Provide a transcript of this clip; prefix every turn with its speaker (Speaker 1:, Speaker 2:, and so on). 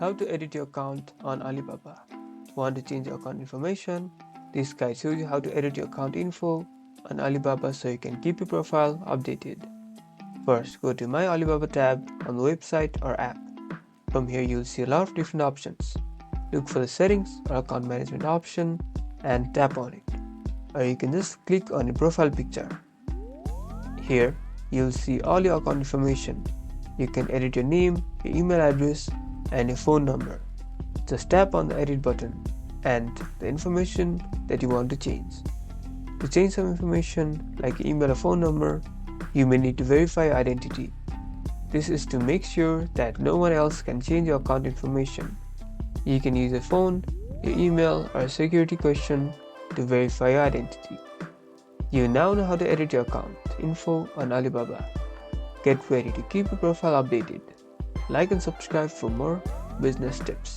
Speaker 1: How to edit your account on Alibaba. Want to change your account information? This guide shows you how to edit your account info on Alibaba so you can keep your profile updated. First, go to My Alibaba tab on the website or app. From here, you'll see a lot of different options. Look for the settings or account management option and tap on it. Or you can just click on your profile picture. Here, you'll see all your account information. You can edit your name, your email address, and your phone number. Just tap on the edit button and the information that you want to change. To change some information like email or phone number, you may need to verify your identity. This is to make sure that no one else can change your account information. You can use your phone, your email, or a security question to verify your identity. You now know how to edit your account info on Alibaba. Get ready to keep your profile updated. Like and subscribe for more business tips.